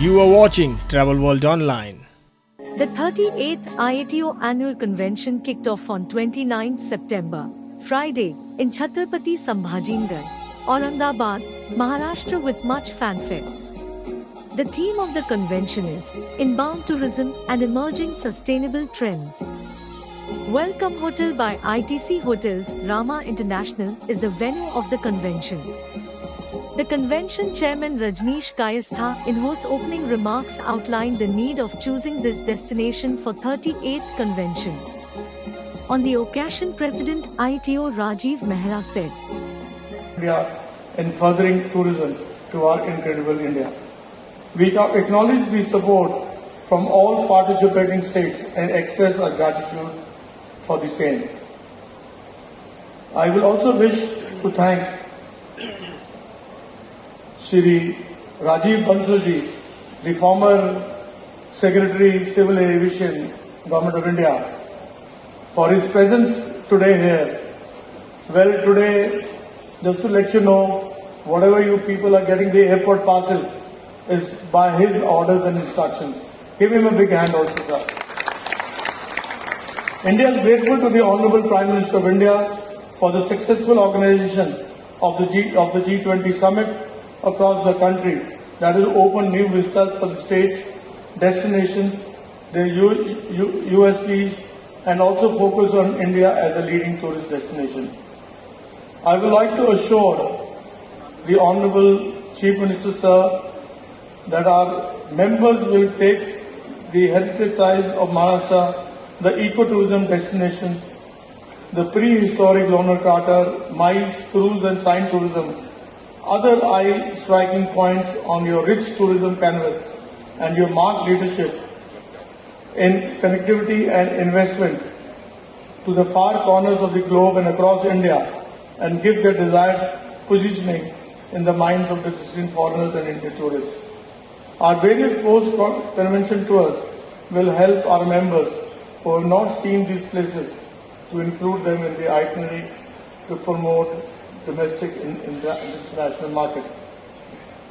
You are watching Travel World Online. The 38th IATO Annual Convention kicked off on 29 September, Friday, in Chhatrapati Sambhajinagar, Aurangabad, Maharashtra with much fanfare. The theme of the convention is Inbound Tourism and Emerging Sustainable Trends. Welcome Hotel by ITC Hotels Rama International is the venue of the convention. The convention chairman Rajneesh Kayastha in whose opening remarks outlined the need of choosing this destination for 38th convention. On the occasion, President ITO Rajiv Mehra said, India in furthering tourism to our incredible India. We acknowledge the support from all participating states and express our gratitude for the same. I will also wish to thank Shri Rajiv Bansalji, the former Secretary Civil Aviation, Government of India, for his presence today here. Well, today, just to let you know, whatever you people are getting the airport passes is by his orders and instructions. Give him a big hand also, sir. India is grateful to the Honorable Prime Minister of India for the successful organization of the G20 summit across the country that will open new vistas for the states, destinations, their USPs, and also focus on India as a leading tourist destination. I would like to assure the Honorable Chief Minister, sir, that our members will take the heritage sites of Maharashtra, the ecotourism destinations, the prehistoric Lonar Crater, MICE, cruise and sign tourism, other eye-striking points on your rich tourism canvas and your marked leadership in connectivity and investment to the far corners of the globe and across India and give their desired positioning in the minds of the distant foreigners and Indian tourists. Our various post-convention tours will help our members who have not seen these places to include them in the itinerary to promote domestic and international market.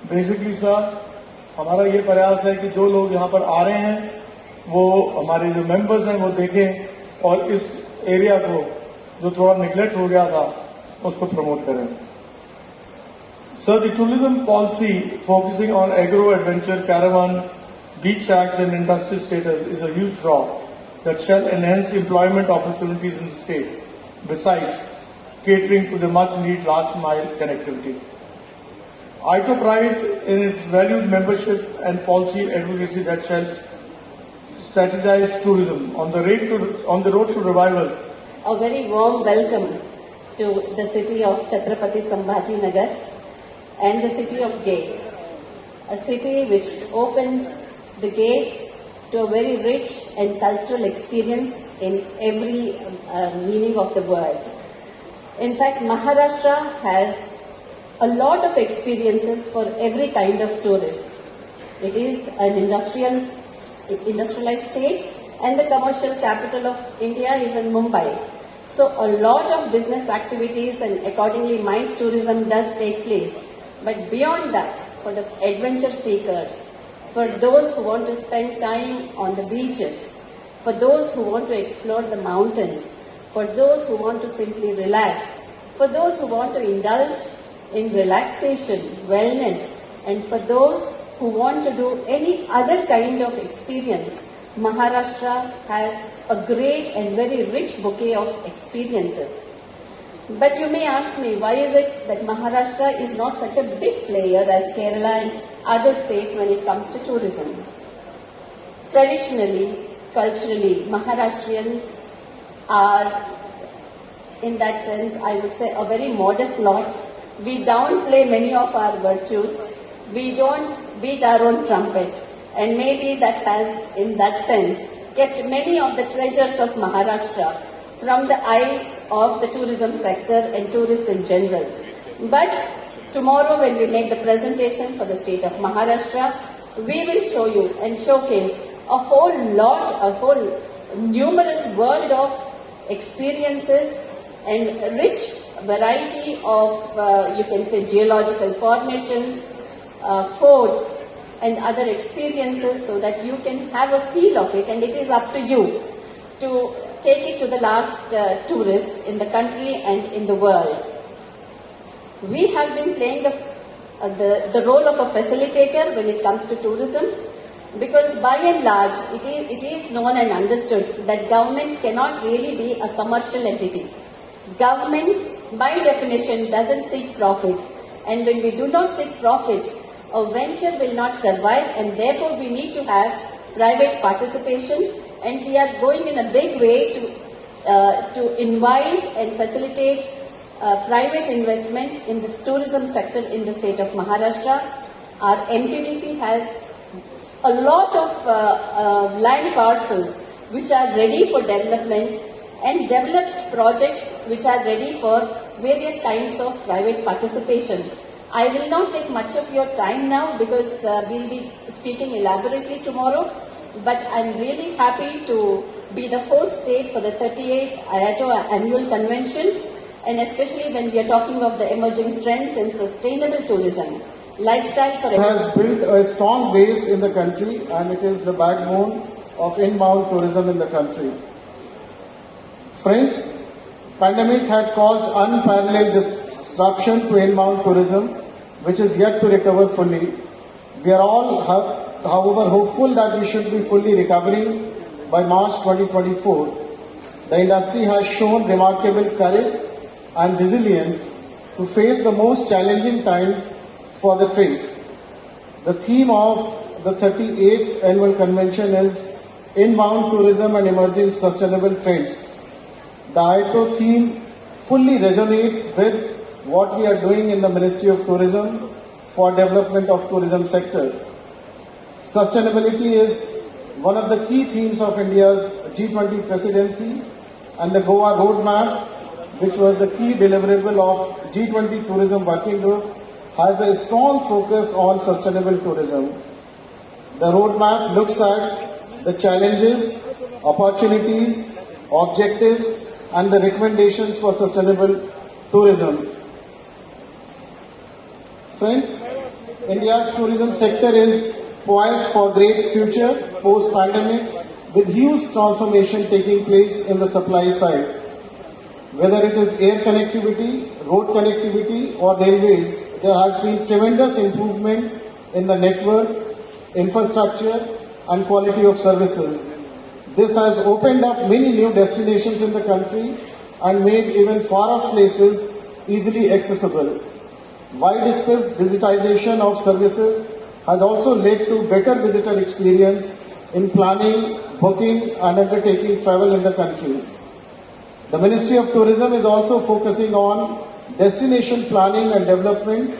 Basically, sir, हमारा ये प्रयास है कि जो लोग यहाँ पर आ रहे हैं वो हमारे जो मेंबर्स हैं वो देखें और इस एरिया को जो थोड़ा निगलेक्ट हो गया था उसको प्रमोट करें. Sir, the tourism policy focusing on agro-adventure, caravan, beach shacks and industrial status is a huge draw that shall enhance employment opportunities in the state, besides catering to the much-needed last-mile connectivity. I take pride in its valued membership and policy advocacy that shall strategize tourism on the road to revival. A very warm welcome to the city of Chhatrapati Sambhajinagar and the city of gates, a city which opens the gates to a very rich and cultural experience in every meaning of the word. In fact, Maharashtra has a lot of experiences for every kind of tourist. It is an industrialized state and the commercial capital of India is in Mumbai. So a lot of business activities and accordingly MICE tourism does take place. But beyond that, for the adventure seekers, for those who want to spend time on the beaches, for those who want to explore the mountains, for those who want to simply relax, for those who want to indulge in relaxation, wellness, and for those who want to do any other kind of experience, Maharashtra has a great and very rich bouquet of experiences. But you may ask me, why is it that Maharashtra is not such a big player as Kerala and other states when it comes to tourism? Traditionally, culturally, Maharashtrians are, in that sense, I would say, a very modest lot. We downplay many of our virtues. We don't beat our own trumpet. And maybe that has, in that sense, kept many of the treasures of Maharashtra from the eyes of the tourism sector and tourists in general. But tomorrow when we make the presentation for the state of Maharashtra, we will show you and showcase a whole numerous world of experiences and rich variety of, you can say, geological formations, forts, and other experiences so that you can have a feel of it, and it is up to you to take it to the last tourist in the country and in the world. We have been playing the role of a facilitator when it comes to tourism, because by and large it is known and understood that government cannot really be a commercial entity. Government by definition doesn't seek profits, and when we do not seek profits, a venture will not survive, and therefore we need to have private participation, and we are going in a big way to invite and facilitate private investment in the tourism sector in the state of Maharashtra. Our MTDC has a lot of land parcels which are ready for development, and developed projects which are ready for various kinds of private participation. I will not take much of your time now because we'll be speaking elaborately tomorrow, but I'm really happy to be the host state for the 38th IATO Annual Convention, and especially when we are talking of the emerging trends in sustainable tourism. Lifestyle for has built a strong base in the country, and it is the backbone of inbound tourism in the country. Friends, pandemic had caused unparalleled disruption to inbound tourism, which is yet to recover fully. We are all, however, hopeful that we should be fully recovering by March 2024. The industry has shown remarkable courage and resilience to face the most challenging time for the trade. The theme of the 38th Annual Convention is Inbound Tourism and Emerging Sustainable Trends. The IATO theme fully resonates with what we are doing in the Ministry of Tourism for development of tourism sector. Sustainability is one of the key themes of India's G20 presidency, and the Goa Roadmap, which was the key deliverable of G20 Tourism Working Group, has a strong focus on sustainable tourism. The roadmap looks at the challenges, opportunities, objectives, and the recommendations for sustainable tourism. Friends, India's tourism sector is poised for great future post-pandemic, with huge transformation taking place in the supply side. Whether it is air connectivity, road connectivity, or railways, there has been tremendous improvement in the network, infrastructure, and quality of services. This has opened up many new destinations in the country and made even far-off places easily accessible. Widespread digitization of services has also led to better visitor experience in planning, booking, and undertaking travel in the country. The Ministry of Tourism is also focusing on destination planning and development.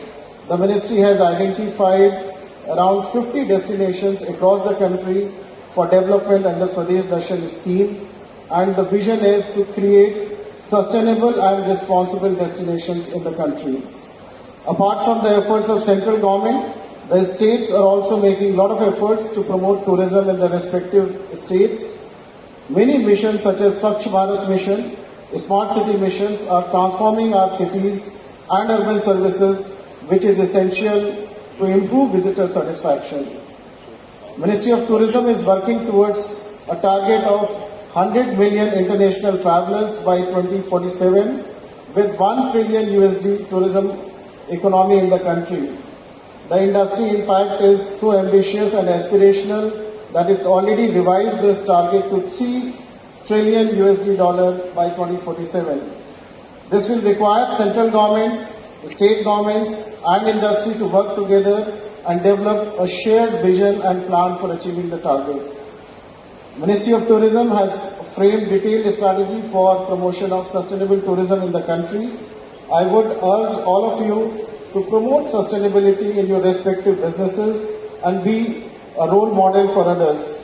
The ministry has identified around 50 destinations across the country for development under Swadesh Darshan scheme, and the vision is to create sustainable and responsible destinations in the country. Apart from the efforts of central government, the states are also making a lot of efforts to promote tourism in their respective states. Many missions such as Swachh Bharat Mission, Smart City missions are transforming our cities and urban services, which is essential to improve visitor satisfaction. Ministry of Tourism is working towards a target of 100 million international travelers by 2047, with $1 trillion USD tourism economy in the country. The industry, in fact, is so ambitious and aspirational that it's already revised this target to $3 trillion USD by 2047. This will require central government, state governments, and industry to work together and develop a shared vision and plan for achieving the target. Ministry of Tourism has framed detailed strategy for promotion of sustainable tourism in the country. I would urge all of you to promote sustainability in your respective businesses and be a role model for others.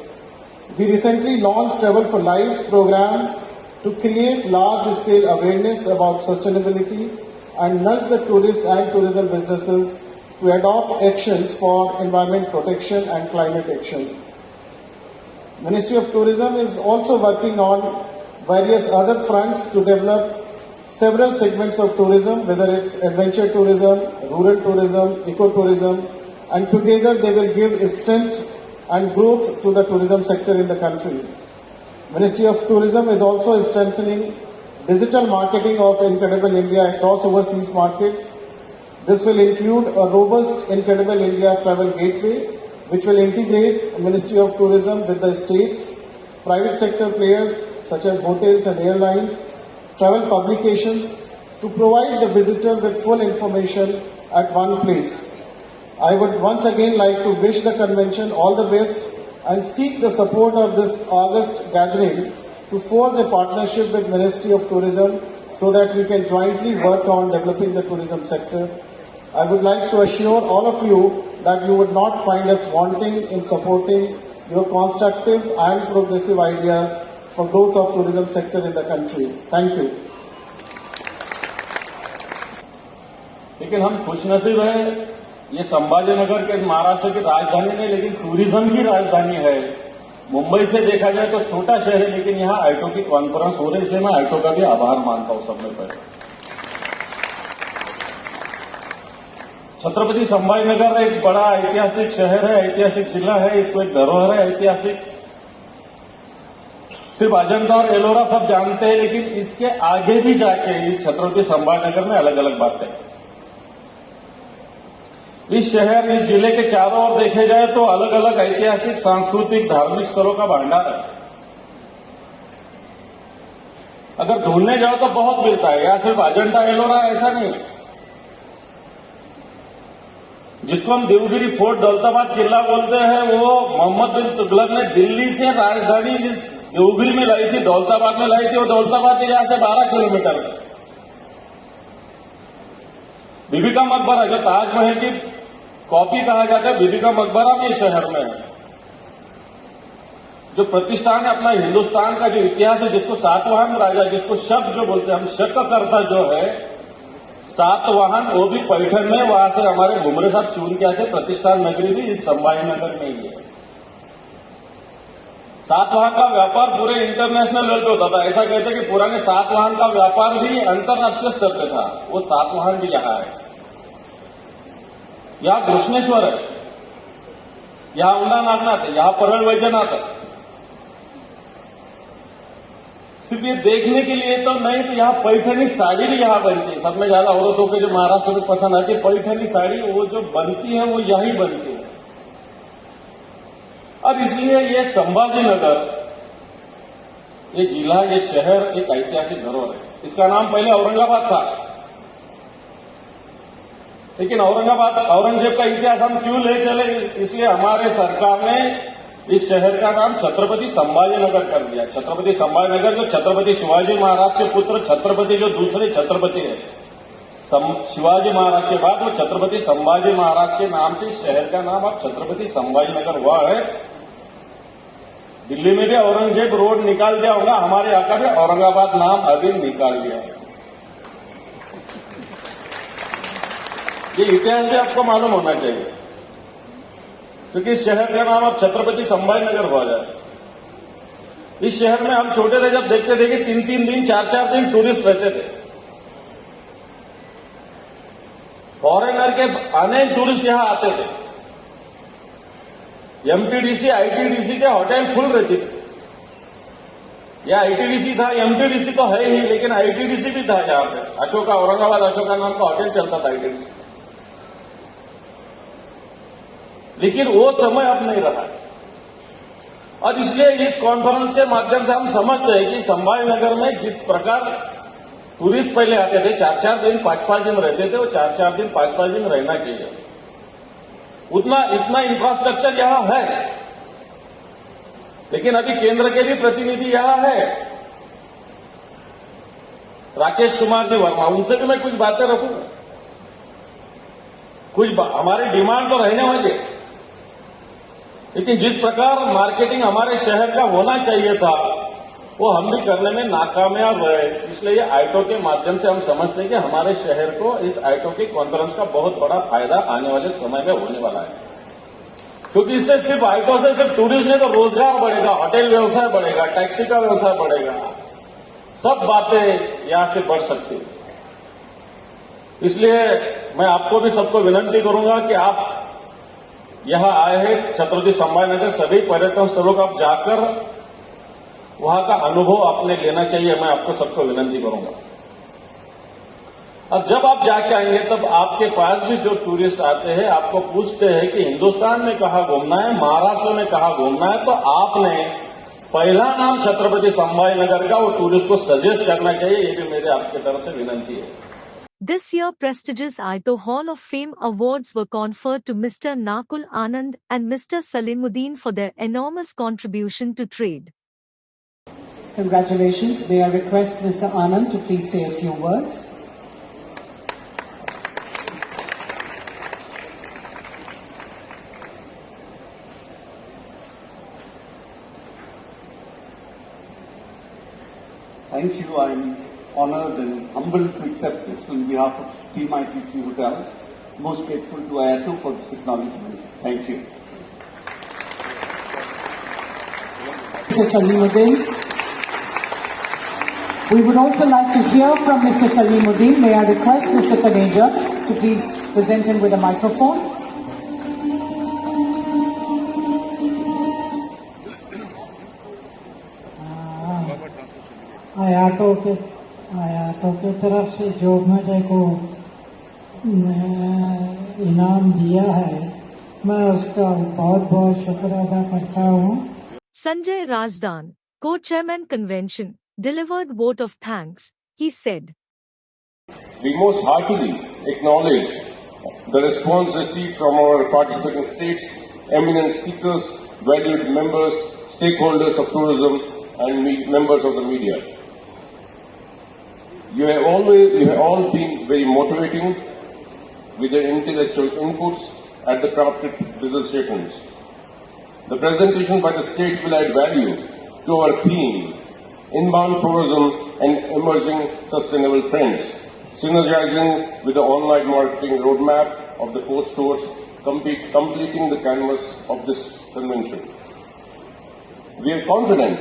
We recently launched Travel for Life program to create large-scale awareness about sustainability and nudge the tourists and tourism businesses to adopt actions for environment protection and climate action. Ministry of Tourism is also working on various other fronts to develop several segments of tourism, whether it's adventure tourism, rural tourism, ecotourism, and together they will give strength and growth to the tourism sector in the country. Ministry of Tourism is also strengthening digital marketing of Incredible India across overseas market. This will include a robust Incredible India travel gateway, which will integrate Ministry of Tourism with the states, private sector players such as hotels and airlines, travel publications to provide the visitor with full information at one place. I would once again like to wish the convention all the best and seek the support of this August gathering to forge a partnership with Ministry of Tourism so that we can jointly work on developing the tourism sector. I would like to assure all of you that you would not find us wanting in supporting your constructive and progressive ideas for growth of tourism sector in the country. Thank you. लेकिन हम खुशनसीब हैं, ये संभाजीनगर के महाराष्ट्र की राजधानी नहीं लेकिन tourism की राजधानी है। मुंबई से देखा जाए तो छोटा शहर है, लेकिन यहाँ आईटो की कॉन्फ्रेंस हो रही है, इसलिए मैं आईटो का भी आभार मानता हूं सबसे पहले। छत्रपति संभाजीनगर एक बड़ा ऐतिहासिक शहर है, ऐतिहासिक जिला है, इसको एक धरोहर है ऐतिहासिक। सिर्फ अजंता और एलोरा सब जानते हैं, लेकिन इसके आगे भी जाके इस छत्रपति संभाजीनगर में अलग अलग बातें। इस शहर, इस जिले के चारों ओर देखे जाए तो अलग अलग ऐतिहासिक, सांस्कृतिक, धार्मिक स्थलों का भंडार है। अगर ढूंढने जाओ तो बहुत मिलता है, या सिर्फ अजंता एलोरा ऐसा नहीं। जिसको हम देवगिरी फोर्ट, दौलताबाद किला बोलते हैं, वो मोहम्मद बिन तुगलक ने दिल्ली से राजधानी जिस देवगिरी में लाई थी, दौलताबाद में लाई थी, वो दौलताबाद के यहां से 12 किलोमीटर है। बीबी का मकबरा, जो ताजमहल की कॉपी कहा जाता है, बीबी का मकबरा भी शहर में है। जो प्रतिष्ठान है अपना हिंदुस्तान का, जो इतिहास है, जिसको सातवाहन राजा, जिसको शक जो बोलते हैं हम, शक करता जो है सातवाहन, वो भी पैठन में, वहां से हमारे घुमरे साहब चून के आए थे। प्रतिष्ठान नगरी भी इस संभाजीनगर में ही है। सातवाहन का व्यापार पूरे इंटरनेशनल लेवल पे होता था। ऐसा कहते कि पुराने सातवाहन का व्यापार भी अंतर्राष्ट्रीय स्तर पे था, वो सातवाहन भी यहां है। यहां कृष्णेश्वर है, यहां उंडा नागनाथ है, यहां परल वैजनाथ है। सिर्फ ये देखने के लिए तो नहीं, तो यहां पैठनी साड़ी भी यहां बनती है। सब में ज्यादा औरतों के जो महाराष्ट्र में पसंद आती है पैठनी साड़ी, वो जो बनती है वो यही बनती है। और इसलिए ये संभाजीनगर, ये जिला, ये शहर एक ऐतिहासिक धरोहर है। इसका नाम पहले औरंगाबाद था, लेकिन औरंगजेब का इतिहास हम क्यों ले चले, इसलिए हमारे सरकार ने इस शहर का नाम छत्रपति संभाजीनगर कर दिया। छत्रपति संभाजीनगर, जो छत्रपति शिवाजी महाराज के पुत्र, छत्रपति जो दूसरे छत्रपति है शिवाजी महाराज के बाद, वो छत्रपति संभाजी महाराज के नाम से इस शहर का नाम अब छत्रपति संभाजीनगर हुआ है। दिल्ली में भी औरंगजेब रोड निकाल दिया होगा, हमारे यहाँ का भी औरंगाबाद नाम अभी निकाल दिया है। ये इतिहास भी आपको मालूम होना चाहिए, क्योंकि इस शहर का नाम अब छत्रपति संभाजीनगर हुआ जाए। इस शहर में हम छोटे थे जब देखते थे कि 3-3 दिन, 4-4 दिन टूरिस्ट रहते थे। फॉरेनर के अनेक टूरिस्ट यहां आते थे। एमटीडीसी, आईटीडीसी के होटल फुल रहती थी। या आईटीडीसी था, एमटीडीसी तो है ही, लेकिन आईटीडीसी भी था यहां पे। अशोका, औरंगाबाद अशोका नाम का होटल चलता था आईटीडीसी। लेकिन वो समय अब नहीं रहा, और इसलिए इस कॉन्फ्रेंस के माध्यम से हम समझते हैं कि संभाजीनगर में जिस प्रकार टूरिस्ट पहले आते थे, 4-4 दिन, 5-5 दिन रहते थे, वो 4-4 दिन, 5-5 दिन रहना चाहिए। इतना इंफ्रास्ट्रक्चर यहां है, लेकिन अभी केंद्र के भी प्रतिनिधि यहां है, राकेश कुमार जी वर्मा, उनसे भी मैं कुछ बातें रखूंगा। कुछ हमारी डिमांड तो रहने वाली है, लेकिन जिस प्रकार मार्केटिंग हमारे शहर का होना चाहिए था, वो हम भी करने में नाकामयाब रहे। इसलिए ये आईटो के माध्यम से हम समझते हैं कि हमारे शहर को इस आईटो की कॉन्फ्रेंस का बहुत बड़ा फायदा आने वाले समय में होने वाला है। क्योंकि इससे सिर्फ आईटो से सिर्फ टूरिस्ट नहीं, तो रोजगार बढ़ेगा, होटल व्यवसाय बढ़ेगा, टैक्सी का व्यवसाय बढ़ेगा, सब बातें यहां से बढ़ सकती है। इसलिए मैं आपको भी सबको विनंती करूंगा कि आप यहाँ आए हैं छत्रपति संभाजीनगर सभी पर्यटन स्थलों को आप जाकर वहां का अनुभव आपने लेना चाहिए, मैं आपको सबको विनंती करूंगा। अब जब आप जाके आएंगे तब आपके पास भी जो टूरिस्ट आते हैं आपको पूछते हैं कि हिंदुस्तान में कहाँ घूमना है, महाराष्ट्र में कहाँ घूमना है, तो आपने पहला नाम छत्रपति संभाजीनगर का वो टूरिस्ट को सजेस्ट करना चाहिए। ये भी मेरे आपके तरफ से विनंती है। This year, prestigious Aito Hall of Fame awards were conferred to Mr. Nakul Anand and Mr. Salimuddin for their enormous contribution to trade. Congratulations. May I request Mr. Anand to please say a few words? Thank you. I'm honored and humbled to accept this on behalf of Team ITC Hotels. Most grateful to Ayato for this acknowledgement. Thank you. Mr. Salimuddin. We would also like to hear from Mr. Salimuddin. May I request Mr. Taneja to please present him with a microphone? आयाटो के तरफ से जो मेरे को इनाम दिया है, मैं उसका बहुत बहुत शुक्र अदा करता हूँ। Sanjay Rajdan, co-chairman convention, delivered vote of thanks. He said, We most heartily acknowledge the response received from our participating states, eminent speakers, valued members, stakeholders of tourism, and members of the media. You have all been very motivating with your intellectual inputs at the crafted business sessions. The presentation by the states will add value to our theme, inbound tourism and emerging sustainable trends, synergizing with the online marketing roadmap of the post tours, completing the canvas of this convention. We are confident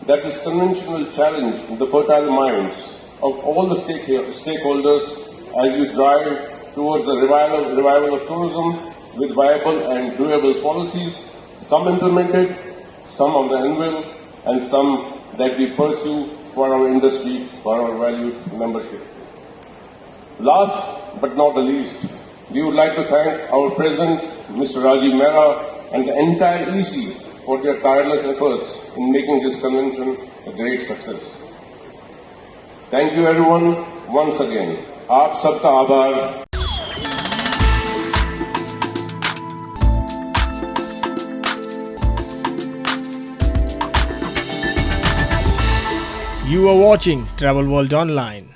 that this convention will challenge the fertile minds of all the stakeholders as we drive towards the revival of tourism with viable and doable policies, some implemented, some on the anvil, and some that we pursue for our industry, for our valued membership. Last but not the least, we would like to thank our President, Mr. Rajiv Mehra, and the entire EC for their tireless efforts in making this convention a great success. Thank you everyone once again. आप सबका आभार। You are watching Travel World Online.